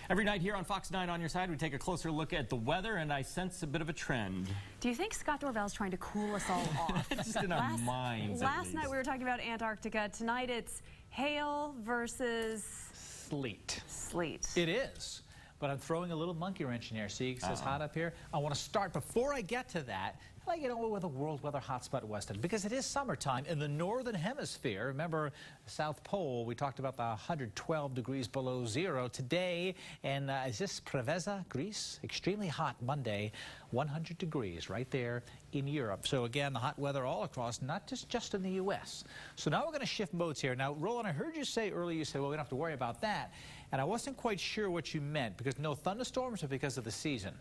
Every night here on Fox 9 On Your Side, we take a closer look at the weather, and I sense a bit of a trend. Do you think Scott Dorvell's trying to cool us all off? Just in our minds, Last night we were talking about Antarctica. Tonight it's hail versus... sleet. Sleet. It is. But I'm throwing a little monkey wrench in here. See, it says hot up here. I want to start, before I get to that, like, you know, with a world weather hotspot Weston, because it is summertime in the northern hemisphere. Remember, South Pole, we talked about the 112 degrees below zero today. And is this Preveza, Greece? Extremely hot Monday, 100 degrees right there in Europe. So again, the hot weather all across, not just in the U.S. So now we're going to shift modes here. Now, Roland, I heard you say earlier, you said, well, we don't have to worry about that. And I wasn't quite sure what you meant, because no thunderstorms or because of the season?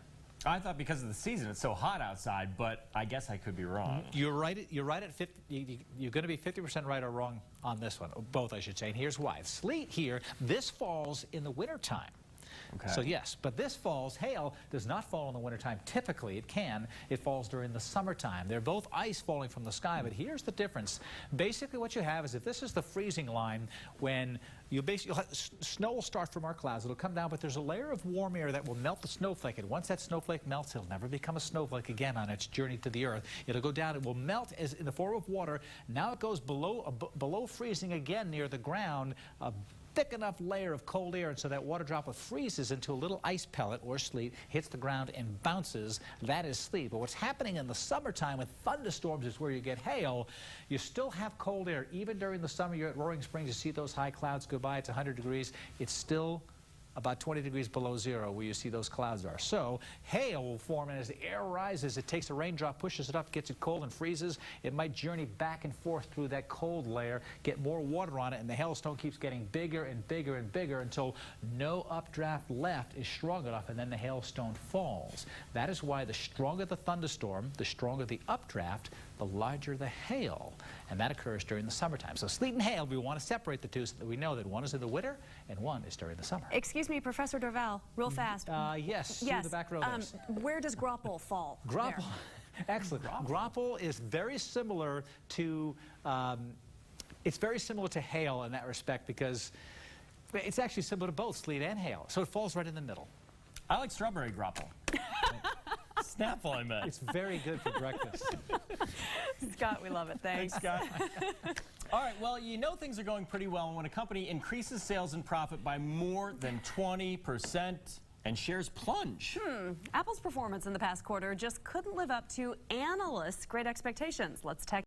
I thought because of the season, it's so hot outside, but I guess I could be wrong. You're right. You're right at 50. You're going to be 50% right or wrong on this one, both, I should say. And here's why. Sleet here. This falls in the wintertime. Okay. So yes, but this falls, hail does not fall in the wintertime. Typically, it can. It falls during the summertime. They're both ice falling from the sky, but here's the difference. Basically, what you have is, if this is the freezing line, when you basically, snow will start from our clouds. It'll come down, but there's a layer of warm air that will melt the snowflake. And once that snowflake melts, it'll never become a snowflake again on its journey to the earth. It'll go down. It will melt as in the form of water. Now it goes below freezing again near the ground. Thick enough layer of cold air, and so that water droplet freezes into a little ice pellet or sleet, hits the ground and bounces. That is sleet. But what's happening in the summertime with thunderstorms is where you get hail. You still have cold air. Even during the summer, you're at Roaring Springs, you see those high clouds go by. It's 100 degrees. It's still about 20 degrees below zero where you see those clouds are. So hail will form, and as the air rises, it takes a raindrop, pushes it up, gets it cold and freezes. It might journey back and forth through that cold layer, get more water on it, and the hailstone keeps getting bigger and bigger and bigger until no updraft left is strong enough, and then the hailstone falls. That is why the stronger the thunderstorm, the stronger the updraft, the larger the hail. And that occurs during the summertime. So sleet and hail, we want to separate the two so that we know that one is in the winter and one is during the summer. Excuse me, Professor Dorvell, real fast. Yes, through the back row there. Where does Grapple fall? Grapple, excellent. Grapple is very similar to, it's very similar to hail in that respect, because it's actually similar to both sleet and hail. So it falls right in the middle. I like strawberry grapple. Snapple, I meant. It's very good for breakfast. Scott, we love it. Thanks. Thanks, Scott. All right, well, you know things are going pretty well when a company increases sales and profit by more than 20% and shares plunge. Apple's performance in the past quarter just couldn't live up to analysts' great expectations. Let's